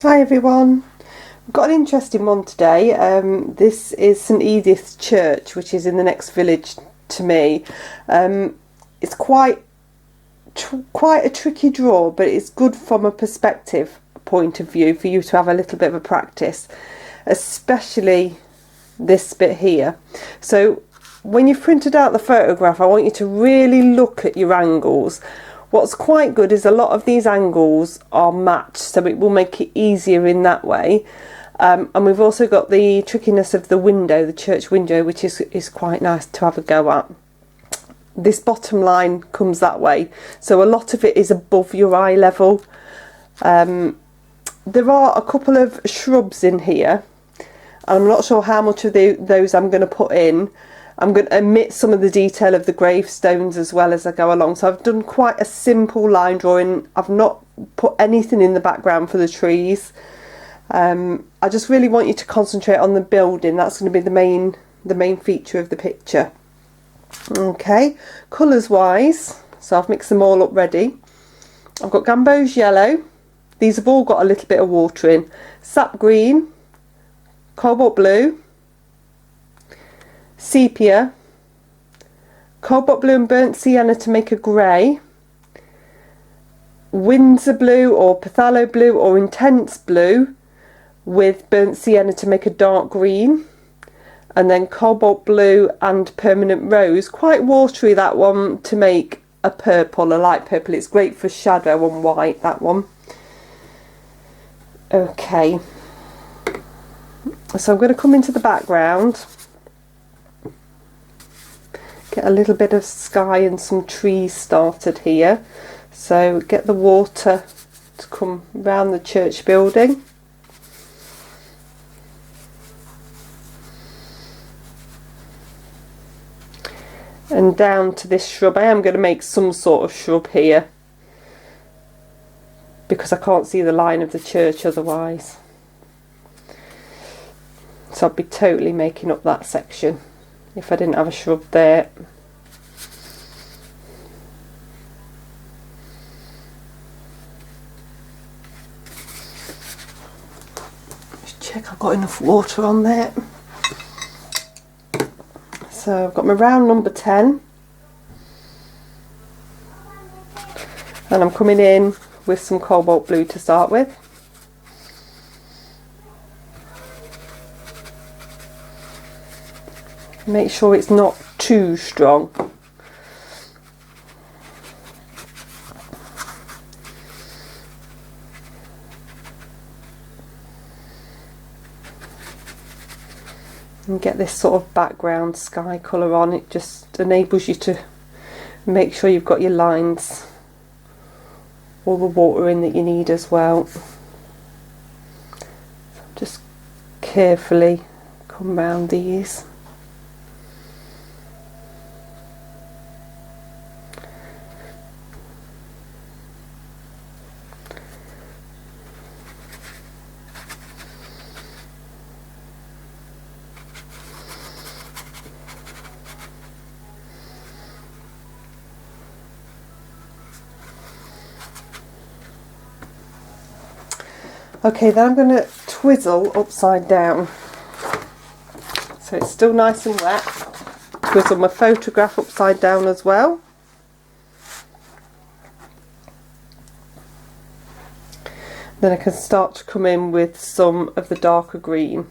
Hi everyone, I've got an interesting one today. This is St Edith's Church, which is in the next village to me. It's quite a tricky draw, but it's good from a perspective point of view for you to have a little bit of a practice, especially this bit here. So when you've printed out the photograph, I want you to really look at your angles. What's quite good is a lot of these angles are matched, so it will make it easier in that way. And we've also got the trickiness of the window, the church window, which is quite nice to have a go at. This bottom line comes that way, so a lot of it is above your eye level. There are a couple of shrubs in here, and I'm not sure how much of those I'm going to put in. I'm going to omit some of the detail of the gravestones as well as I go along. So I've done quite a simple line drawing. I've not put anything in the background for the trees. I just really want you to concentrate on the building. That's going to be the main feature of the picture. Okay, colours wise, so I've mixed them all up ready. I've got Gamboge yellow. These have all got a little bit of water in. Sap green, cobalt blue, sepia, cobalt blue and burnt sienna to make a grey, Windsor blue or phthalo blue or intense blue with burnt sienna to make a dark green, and then cobalt blue and permanent rose, quite watery that one, to make a purple, a light purple. It's great for shadow on white, that one. Okay, so I'm going to come into the background, get a little bit of sky and some trees started here. So get the water to come round the church building. And down to this shrub. I am going to make some sort of shrub here because I can't see the line of the church otherwise. So I'd be totally making up that section if I didn't have a shrub there. Just check I've got enough water on there. So I've got my round number 10, and I'm coming in with some cobalt blue to start with. Make sure it's not too strong. And get this sort of background sky colour on. It just enables you to make sure you've got your lines, all the water in that you need as well. So just carefully come round these. Okay, then I'm going to twizzle upside down, so it's still nice and wet. Twizzle my photograph upside down as well. Then I can start to come in with some of the darker green.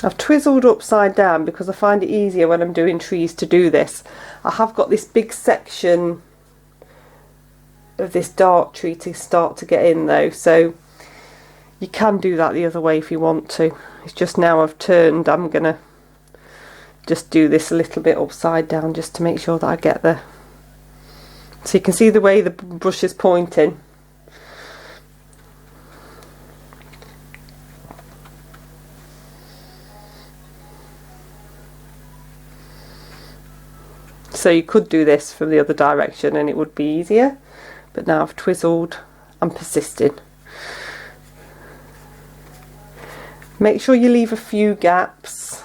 I've twizzled upside down because I find it easier when I'm doing trees to do this. I have got this big section of this dark tree to start to get in though, so you can do that the other way if you want to. It's just now I've turned, I'm going to just do this a little bit upside down just to make sure that I get the... So you can see the way the brush is pointing. So you could do this from the other direction and it would be easier, but now I've twizzled and persisted. Make sure you leave a few gaps.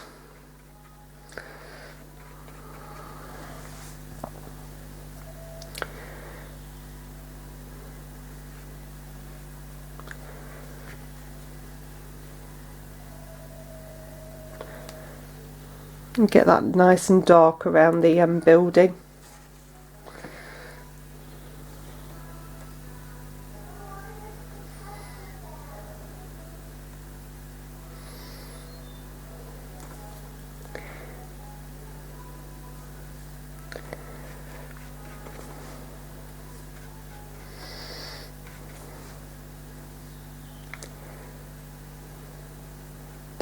And get that nice and dark around the building.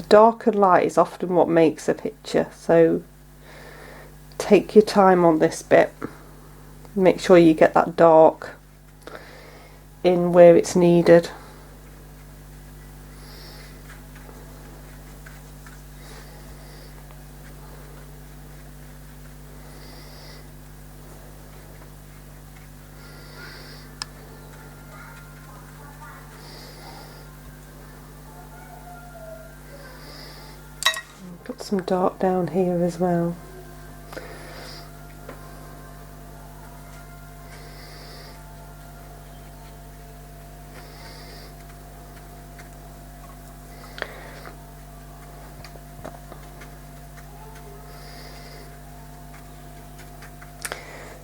Dark and light is often what makes a picture, so take your time on this bit. Make sure you get that dark in where it's needed. Got some dark down here as well.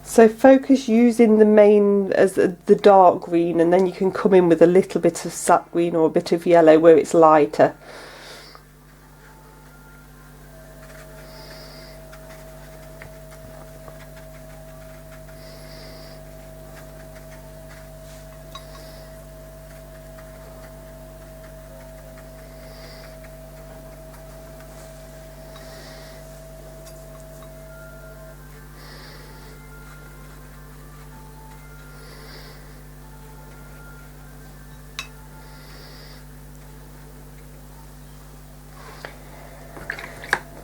So focus using the main as the dark green, and then you can come in with a little bit of sap green or a bit of yellow where it's lighter.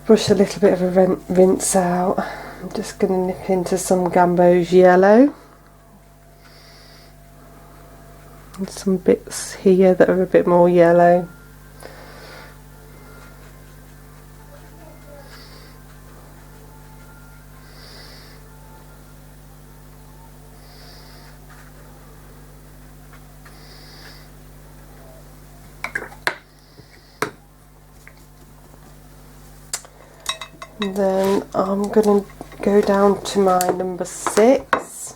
Brush a little bit of a rinse out. I'm just going to nip into some Gamboge yellow. And some bits here that are a bit more yellow. And then I'm going to go down to my number 6.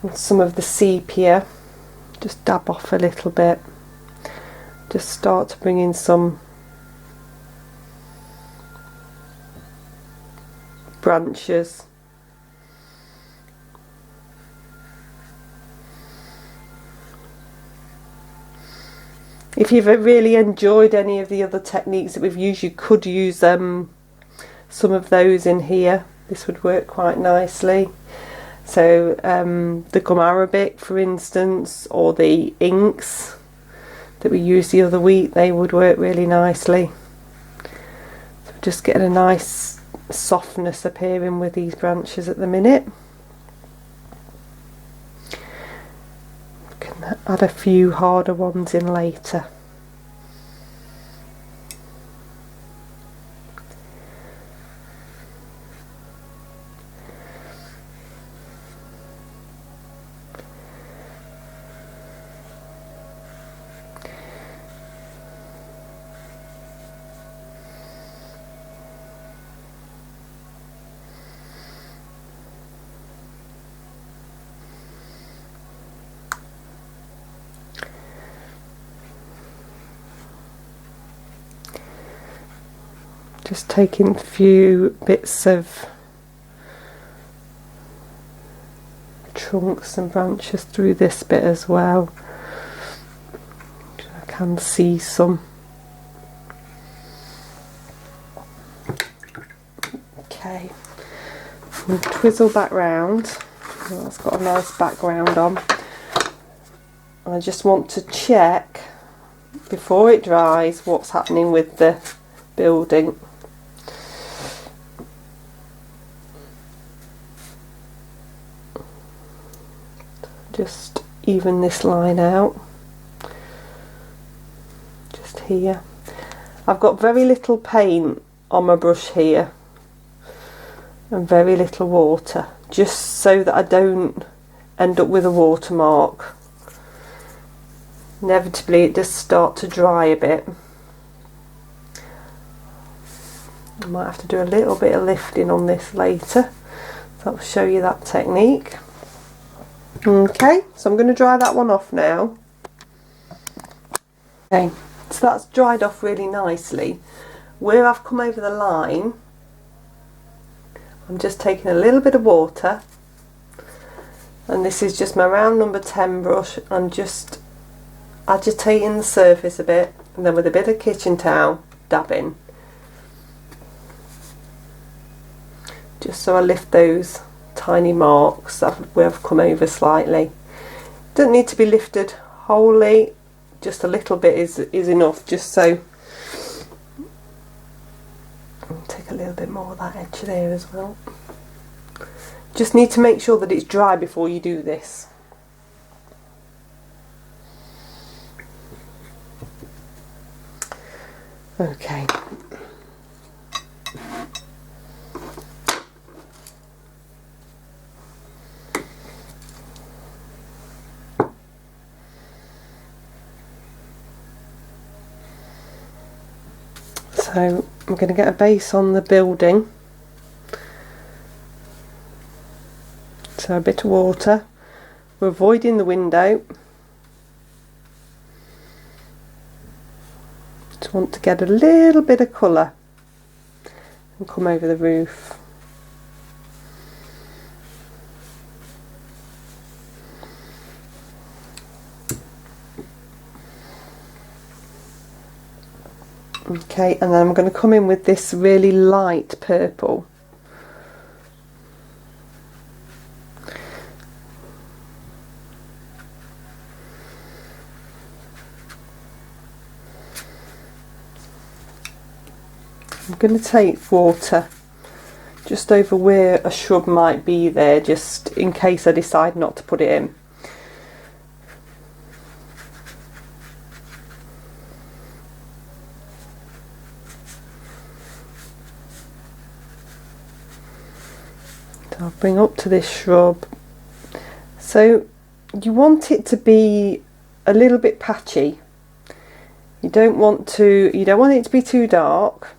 And some of the sepia, just dab off a little bit. Just start to bring in some branches. If you've really enjoyed any of the other techniques that we've used, you could use some of those in here. This would work quite nicely. So the gum arabic, for instance, or the inks that we used the other week, they would work really nicely. So just getting a nice softness appearing with these branches at the minute. Add a few harder ones in later. Just taking a few bits of trunks and branches through this bit as well. I can see some. Okay, we'll twizzle back round. Oh, it's got a nice background on. I just want to check before it dries what's happening with the building. Just even this line out just here. I've got very little paint on my brush here and very little water, just so that I don't end up with a watermark. Inevitably it does start to dry a bit. I might have to do a little bit of lifting on this later, so I'll show you that technique. Okay, so I'm going to dry that one off now. Okay, so that's dried off really nicely. Where I've come over the line, I'm just taking a little bit of water, and this is just my round number 10 brush. I'm just agitating the surface a bit, and then with a bit of kitchen towel, dabbing, just so I lift those tiny marks where I've come over slightly. Doesn't need to be lifted wholly, just a little bit is enough, just so. I'll take a little bit more of that edge there as well. Just need to make sure that it's dry before you do this. Okay. So I'm going to get a base on the building. So a bit of water. We're avoiding the window. Just want to get a little bit of colour and come over the roof. Okay, and then I'm going to come in with this really light purple. I'm going to take water just over where a shrub might be there, just in case I decide not to put it in. So I'll bring up to this shrub. So you want it to be a little bit patchy. You don't want it to be too dark,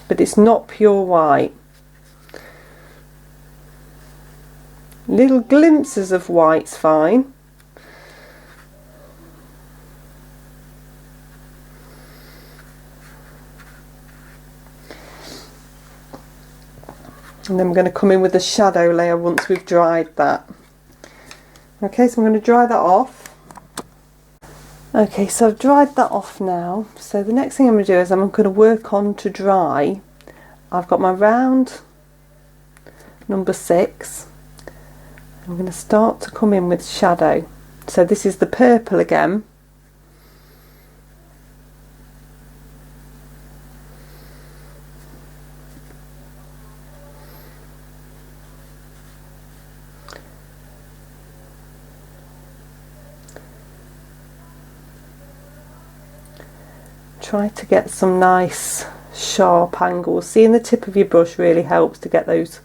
but it's not pure white. Little glimpses of white's fine. And then I'm going to come in with the shadow layer once we've dried that. Okay, so I'm going to dry that off. Okay, so I've dried that off now. So the next thing I'm going to do is I'm going to work on to dry. I've got my round number 6. I'm going to start to come in with shadow. So this is the purple again. Try to get some nice sharp angles. Seeing the tip of your brush really helps to get those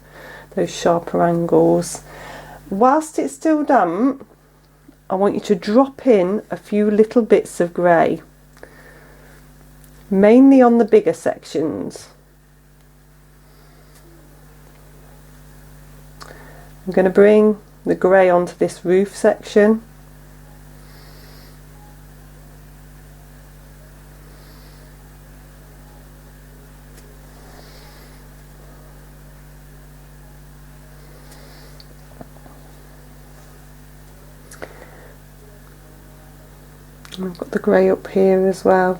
sharper angles. Whilst it's still damp, I want you to drop in a few little bits of grey, mainly on the bigger sections. I'm going to bring the grey onto this roof section. And I've got the grey up here as well.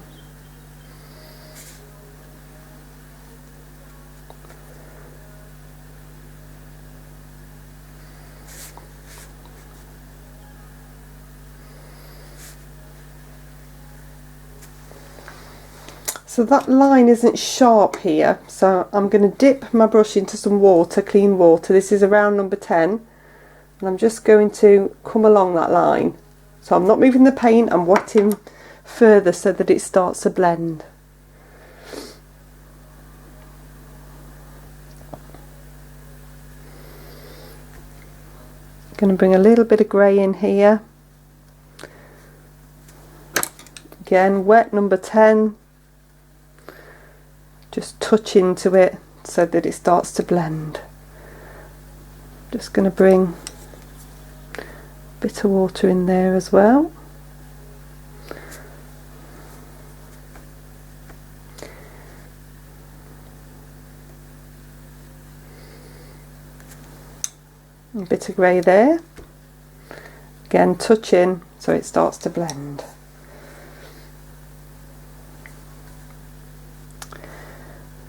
So that line isn't sharp here, so I'm going to dip my brush into some water, clean water. This is around number 10. and I'm just going to come along that line. So I'm not moving the paint, I'm wetting further so that it starts to blend. I'm going to bring a little bit of grey in here. Again, wet number 10. Just touch into it so that it starts to blend. Just going to bring a bit of water in there as well. A bit of grey there. Again, touch in so it starts to blend.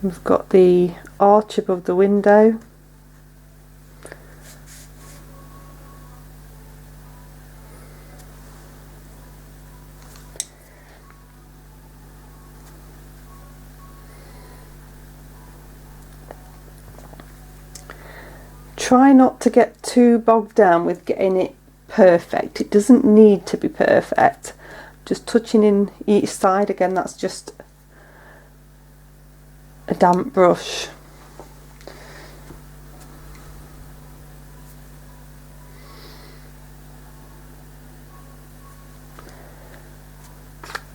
We've got the arch above the window. Try not to get too bogged down with getting it perfect. It doesn't need to be perfect. Just touching in each side. Again, that's just a damp brush.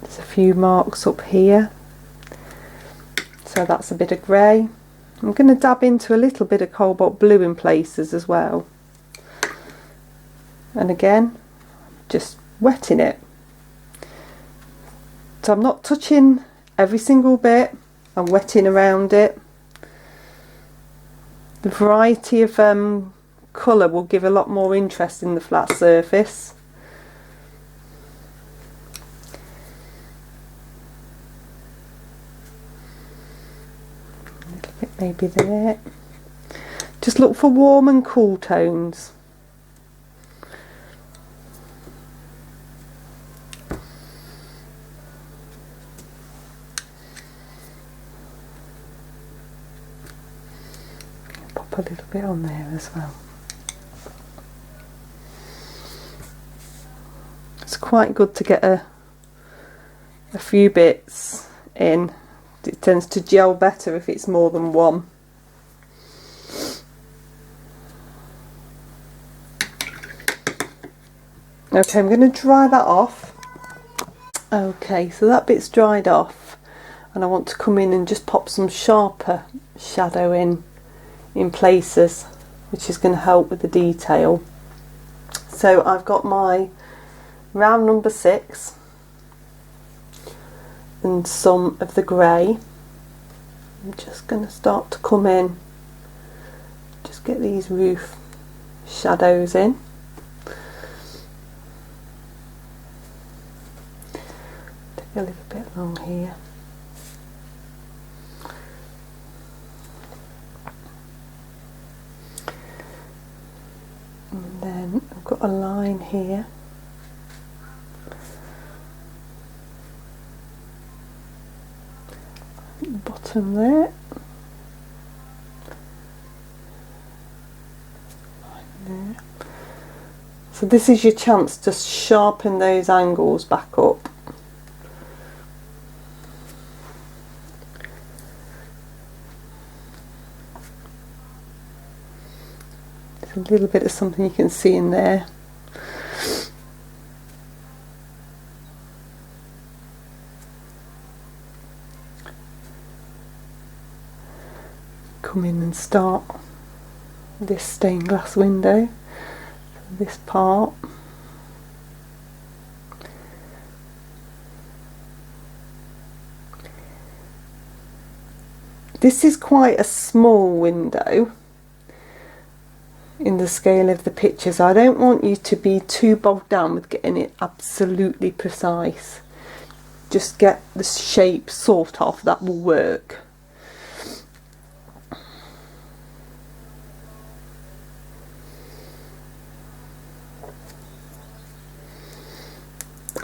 There's a few marks up here, so that's a bit of grey. I'm going to dab into a little bit of cobalt blue in places as well, and again just wetting it. So I'm not touching every single bit, I'm wetting around it. The variety of colour will give a lot more interest in the flat surface. A little bit maybe there. Just look for warm and cool tones. A little bit on there as well. It's quite good to get a few bits in. It tends to gel better if it's more than one. Okay, I'm going to dry that off. Okay, so that bit's dried off, and I want to come in and just pop some sharper shadow in places, which is going to help with the detail. So I've got my round number 6 and some of the grey. I'm just going to start to come in, just get these roof shadows in. Take a little bit along here. And then I've got a line here. At the bottom there. Line there. So this is your chance to sharpen those angles back up. A little bit of something you can see in there. Come in and start this stained glass window, this part. This is quite a small window in the scale of the pictures. I don't want you to be too bogged down with getting it absolutely precise. Just get the shape sort of, that will work.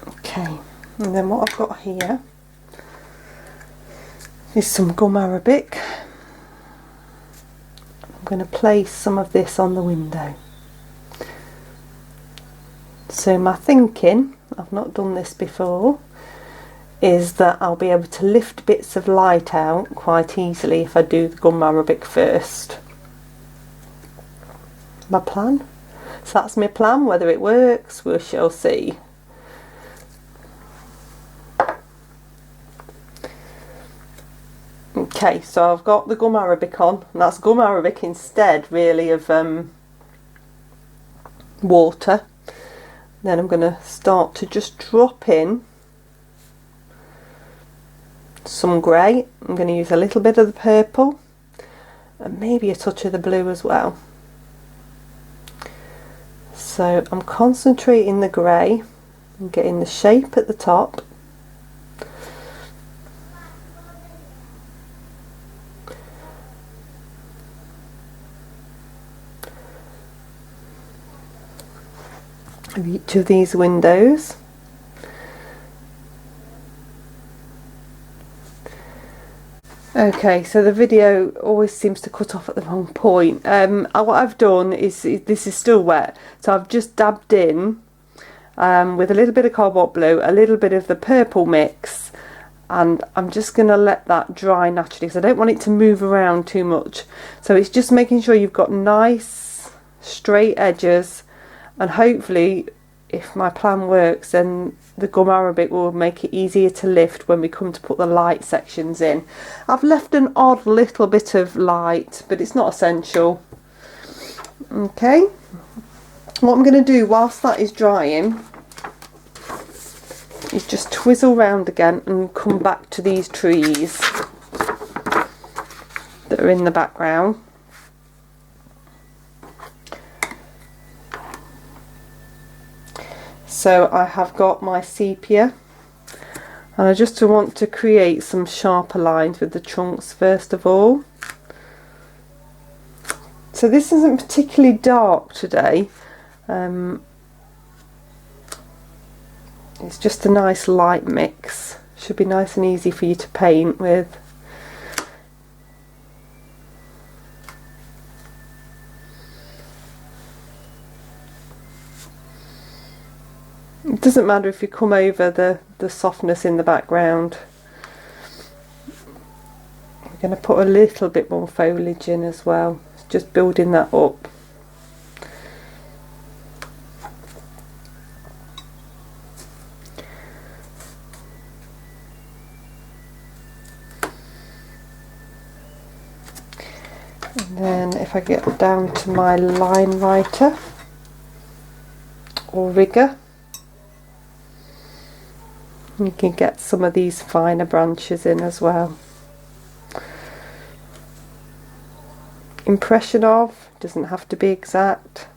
Okay, and then what I've got here is some gum arabic. I'm going to place some of this on the window. So my thinking, I've not done this before, is that I'll be able to lift bits of light out quite easily if I do the gum arabic first. My plan. So that's my plan. Whether it works, we shall see. Okay, so I've got the gum arabic on, and that's gum arabic instead really of water. Then I'm going to start to just drop in some grey. I'm going to use a little bit of the purple and maybe a touch of the blue as well. So I'm concentrating the grey and getting the shape at the top. Of each of these windows. Okay, so the video always seems to cut off at the wrong point. What I've done is, this is still wet, so I've just dabbed in with a little bit of cobalt blue, a little bit of the purple mix, and I'm just going to let that dry naturally because I don't want it to move around too much. So it's just making sure you've got nice straight edges, and hopefully if my plan works then the gum arabic will make it easier to lift when we come to put the light sections in. I've left an odd little bit of light, but it's not essential. Okay, what I'm going to do whilst that is drying is just twizzle round again and come back to these trees that are in the background. So I have got my sepia, and I just want to create some sharper lines with the trunks first of all. So this isn't particularly dark today, it's just a nice light mix. Should be nice and easy for you to paint with. It doesn't matter if you come over the softness in the background. We're going to put a little bit more foliage in as well, just building that up. And then if I get down to my line writer or rigger, you can get some of these finer branches in as well. Impression of, doesn't have to be exact.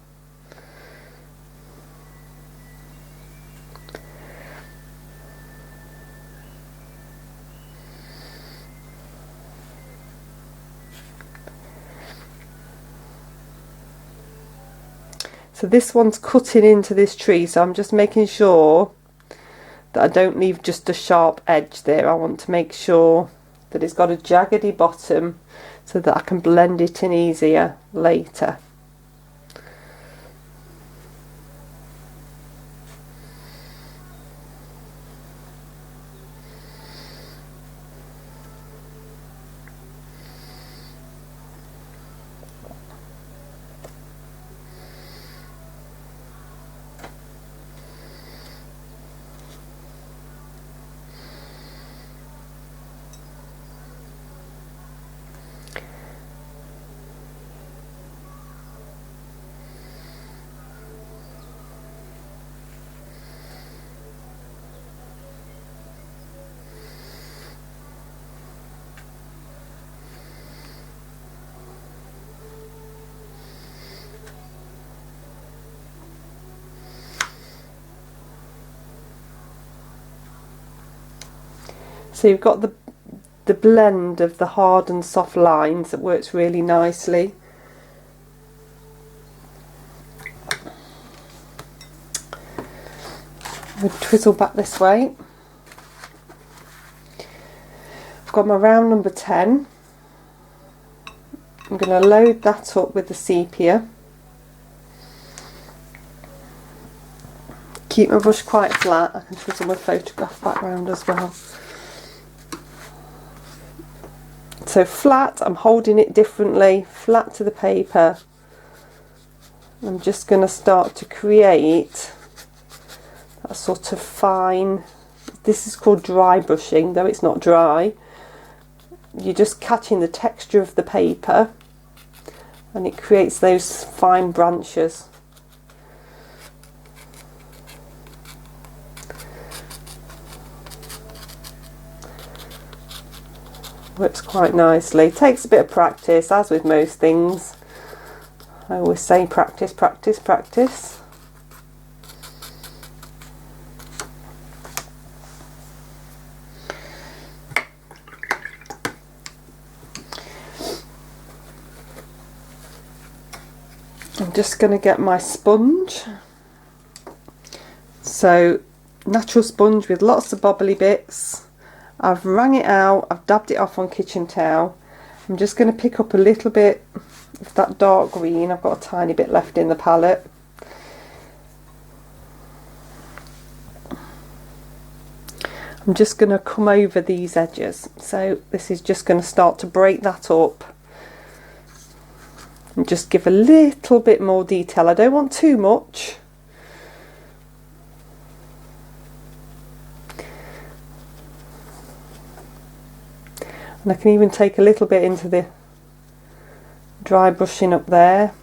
So this one's cutting into this tree, so I'm just making sure that I don't leave just a sharp edge there. I want to make sure that it's got a jaggedy bottom so that I can blend it in easier later. So you've got the blend of the hard and soft lines that works really nicely. We'll twizzle back this way. I've got my round number 10. I'm going to load that up with the sepia. keep my brush quite flat. I can chisel my photograph background as well. So flat, I'm holding it differently, flat to the paper. I'm just going to start to create that sort of fine, this is called dry brushing, though it's not dry. You're just catching the texture of the paper and it creates those fine branches. Works quite nicely. Takes a bit of practice, as with most things. I always say practice, practice, practice. I'm just going to get my sponge. So, natural sponge with lots of bobbly bits. I've wrung it out, I've dabbed it off on kitchen towel. I'm just going to pick up a little bit of that dark green. I've got a tiny bit left in the palette. I'm just going to come over these edges. So this is just going to start to break that up and just give a little bit more detail. I don't want too much. And I can even take a little bit into the dry brushing up there.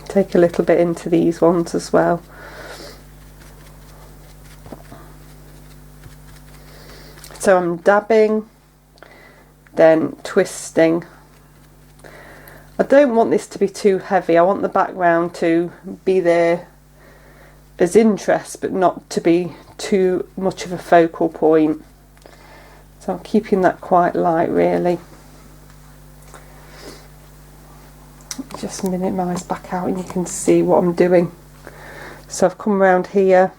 Take a little bit into these ones as well. So I'm dabbing, then twisting. I don't want this to be too heavy. I want the background to be there as interest, but not to be too much of a focal point. So I'm keeping that quite light, really. Just minimise back out and you can see what I'm doing. So I've come around here.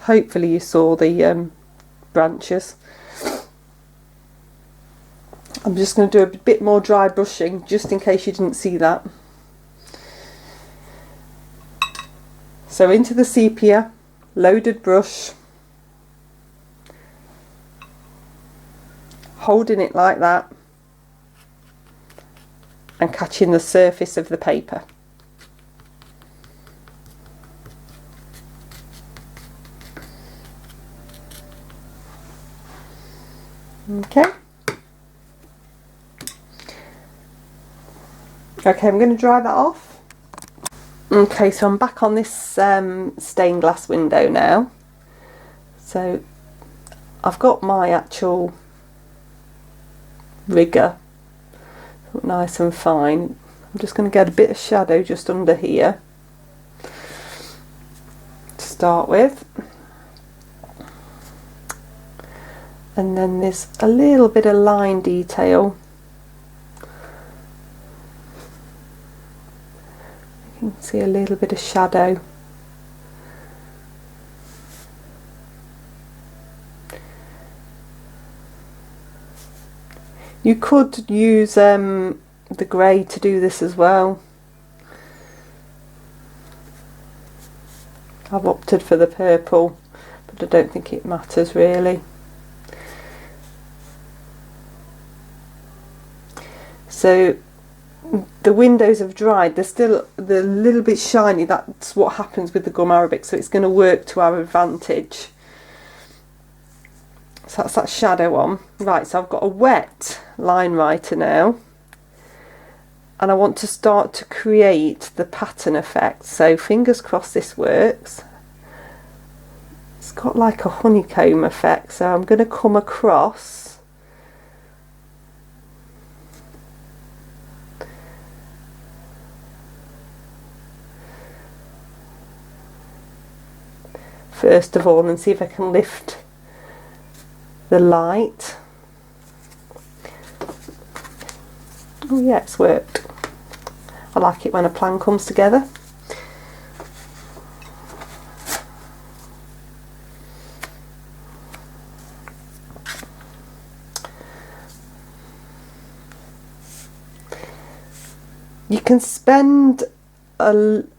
Hopefully you saw the branches. I'm just going to do a bit more dry brushing just in case you didn't see that. So into the sepia, loaded brush, holding it like that and catching the surface of the paper. Okay. Okay, I'm going to dry that off. Okay, so I'm back on this stained glass window now. So I've got my actual rigger nice and fine. I'm just going to get a bit of shadow just under here to start with. And then there's a little bit of line detail. You can see a little bit of shadow. You could use the grey to do this as well. I've opted for the purple, but I don't think it matters really. So the windows have dried, they're still a little bit shiny. That's what happens with the gum arabic, so it's going to work to our advantage. So that's that shadow on. Right, so I've got a wet line writer now, and I want to start to create the pattern effect. So fingers crossed this works. It's got like a honeycomb effect, so I'm going to come across first of all and see if I can lift the light. Oh yeah, it's worked. I like it when a plan comes together. You can spend a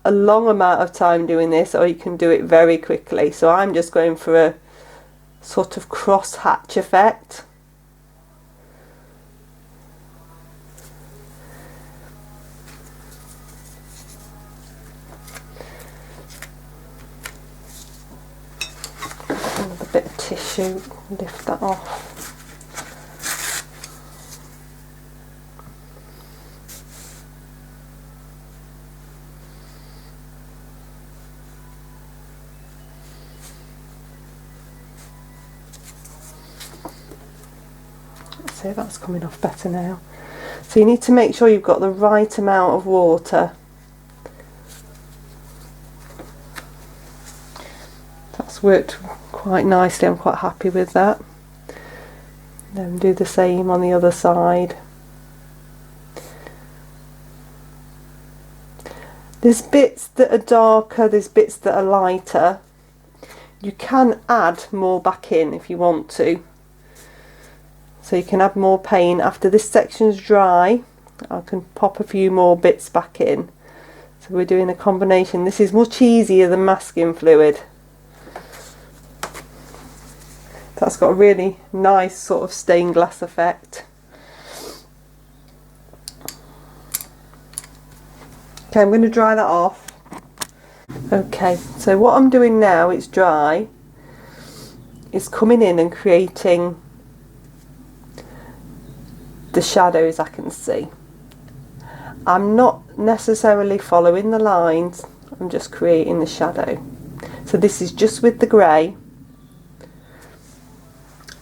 long amount of time doing this, or you can do it very quickly. So I'm just going for a sort of cross hatch effect. Another bit of tissue, lift that off. See, that's coming off better now. So you need to make sure you've got the right amount of water. That's worked quite nicely, I'm quite happy with that. Then do the same on the other side. There's bits that are darker, there's bits that are lighter. You can add more back in if you want to. So you can add more paint. After this section's dry, I can pop a few more bits back in. So we're doing a combination. This is much easier than masking fluid. That's got a really nice sort of stained glass effect. Okay, I'm going to dry that off. Okay, so what I'm doing now, it's dry, is coming in and creating the shadows I can see. I'm not necessarily following the lines, I'm just creating the shadow. So this is just with the grey,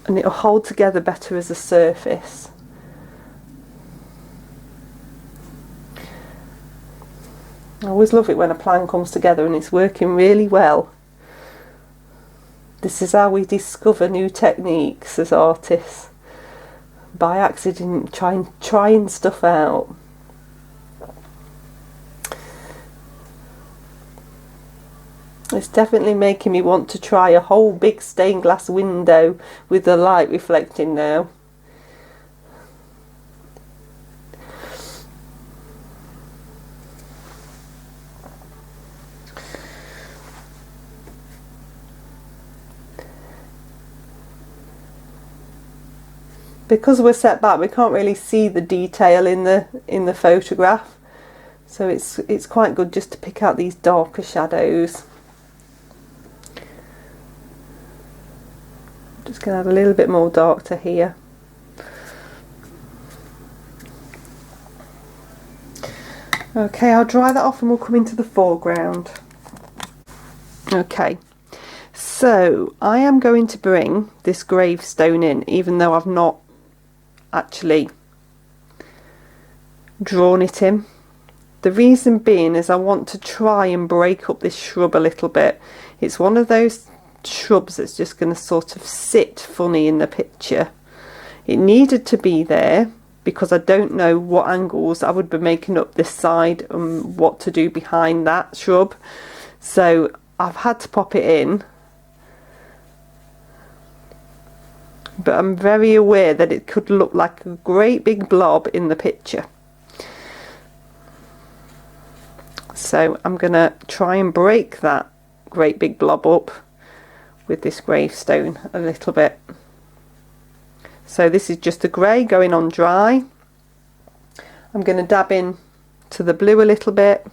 and it'll hold together better as a surface. I always love it when a plan comes together and it's working really well. This is how we discover new techniques as artists. By accident, trying stuff out. It's definitely making me want to try a whole big stained glass window with the light reflecting now. Because we're set back, we can't really see the detail in the photograph, so it's quite good just to pick out these darker shadows. Just going to add a little bit more dark to here. Okay, I'll dry that off and we'll come into the foreground. Okay, so I am going to bring this gravestone in, even though I've not actually drawn it in. The reason being is I want to try and break up this shrub a little bit. It's one of those shrubs that's just going to sort of sit funny in the picture. It needed to be there because I don't know what angles I would be making up this side and what to do behind that shrub, so I've had to pop it in. But I'm very aware that it could look like a great big blob in the picture. So I'm going to try and break that great big blob up with this gravestone a little bit. So this is just the grey going on dry. I'm going to dab in to the blue a little bit.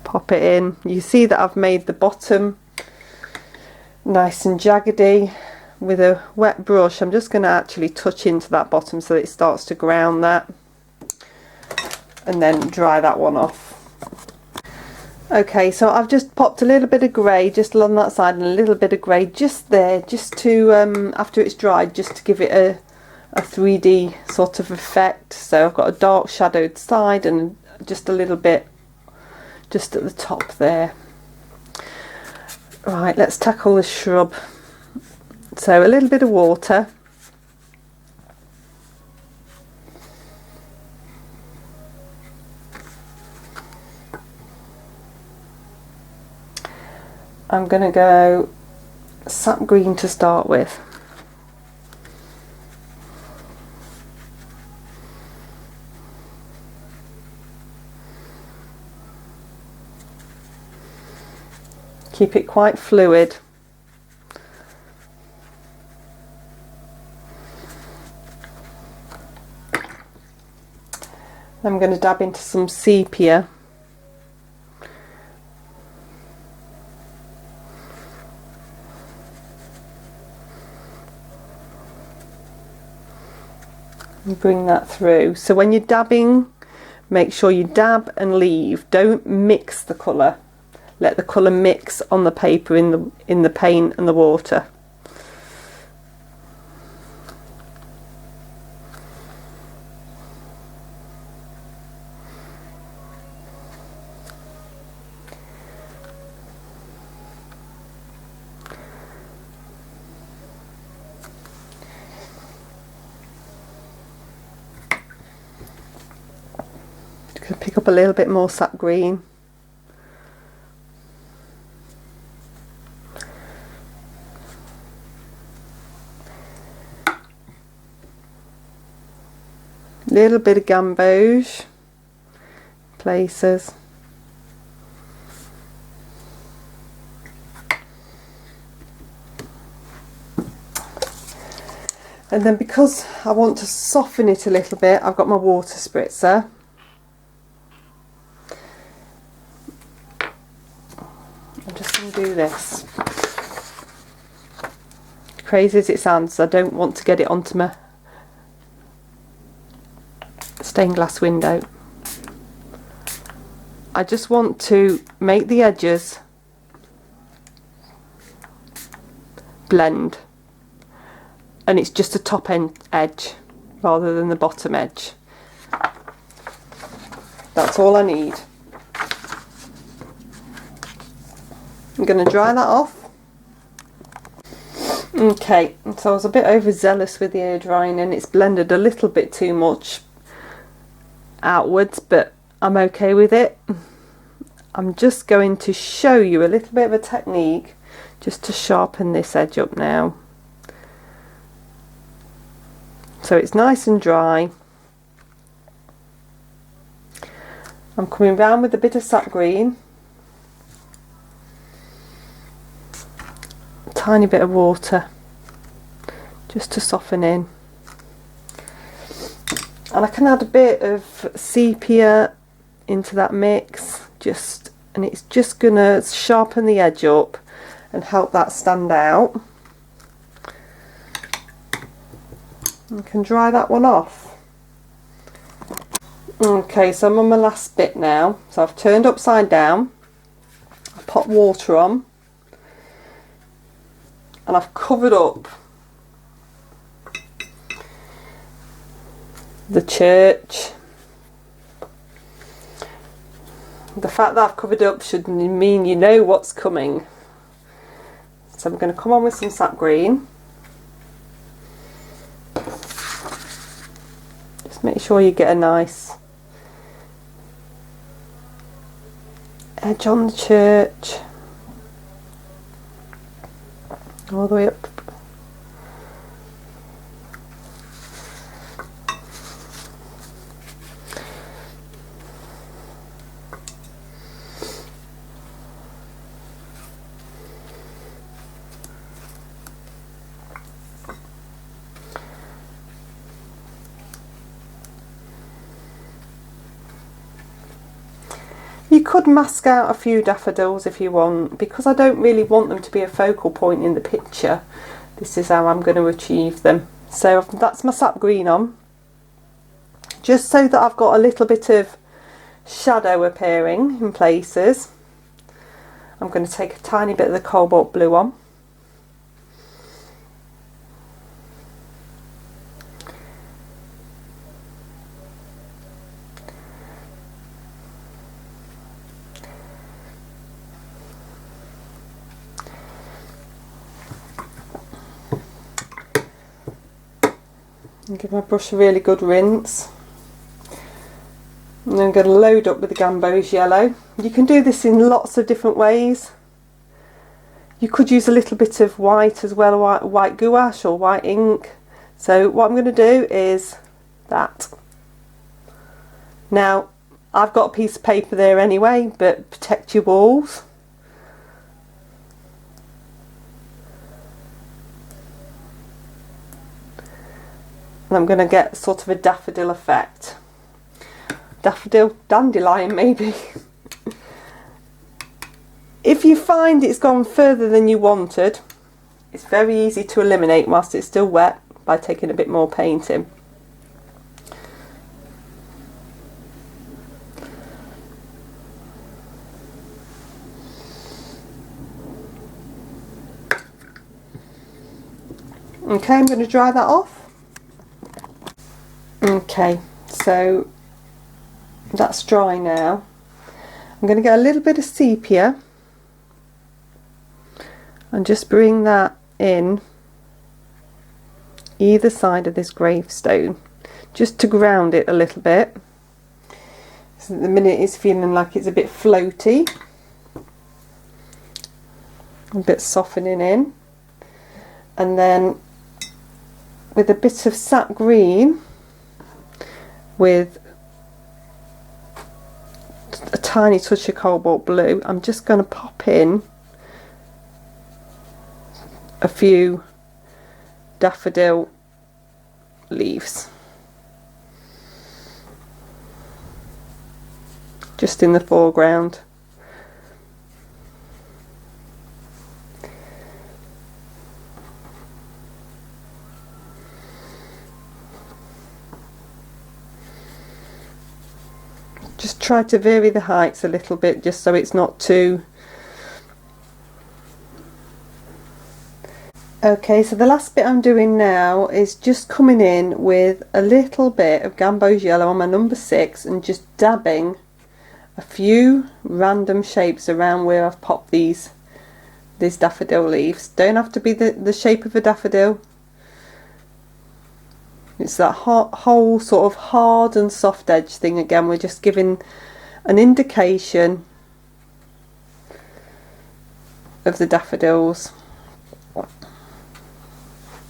Pop it in. You see that I've made the bottom nice and jaggedy. With a wet brush I'm just going to actually touch into that bottom so that it starts to ground that, and then dry that one off. Okay, so I've just popped a little bit of grey just along that side and a little bit of grey just there, just to after it's dried, just to give it a 3D sort of effect. So I've got a dark shadowed side and just a little bit just at the top there. Right, let's tackle the shrub. So a little bit of water, I'm going to go sap green to start with. Keep it quite fluid. I'm going to dab into some sepia. And bring that through. So when you're dabbing, make sure you dab and leave. Don't mix the colour. Let the colour mix on the paper in the paint and the water. Pick up a little bit more sap green. Little bit of gamboge places. And then because I want to soften it a little bit, I've got my water spritzer. I'm just going to do this. Crazy as it sounds, I don't want to get it onto my stained glass window. I just want to make the edges blend, and it's just a top end edge rather than the bottom edge. That's all I need. I'm going to dry that off. Okay, so I was a bit overzealous with the air drying and it's blended a little bit too much outwards, but I'm okay with it. I'm just going to show you a little bit of a technique just to sharpen this edge up now. So it's nice and dry. I'm coming round with a bit of sap green, a tiny bit of water just to soften in. And I can add a bit of sepia into that mix, and it's just gonna sharpen the edge up and help that stand out. You can dry that one off. Okay, so I'm on my last bit now. So I've turned upside down, I've put water on, and I've covered up the church. The fact that I've covered up should mean you know what's coming. So I'm going to come on with some sap green. Just make sure you get a nice edge on the church all the way up. You could mask out a few daffodils if you want. Because I don't really want them to be a focal point in the picture, this is how I'm going to achieve them. So that's my sap green on, just so that I've got a little bit of shadow appearing in places. I'm going to take a tiny bit of the cobalt blue on. And give my brush a really good rinse. And I'm going to load up with the gamboge yellow. You can do this in lots of different ways. You could use a little bit of white as well, white gouache or white ink. So what I'm going to do is that. Now I've got a piece of paper there anyway, but protect your walls. And I'm going to get sort of a daffodil effect. Daffodil, dandelion maybe. If you find it's gone further than you wanted, it's very easy to eliminate whilst it's still wet by taking a bit more paint in. Okay, I'm going to dry that off. Okay, so that's dry now. I'm going to get a little bit of sepia and just bring that in either side of this gravestone, just to ground it a little bit. So at the minute it's feeling like it's a bit floaty, a bit softening in, and then with a bit of sap green with a tiny touch of cobalt blue, I'm just going to pop in a few daffodil leaves just in the foreground. Just try to vary the heights a little bit, just so it's not too... Okay, so the last bit I'm doing now is just coming in with a little bit of Gambo's yellow on my number 6 and just dabbing a few random shapes around where I've popped these daffodil leaves. Don't have to be the shape of a daffodil. It's that whole sort of hard and soft edge thing again. We're just giving an indication of the daffodils.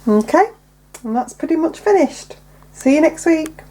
Okay, and that's pretty much finished. See you next week.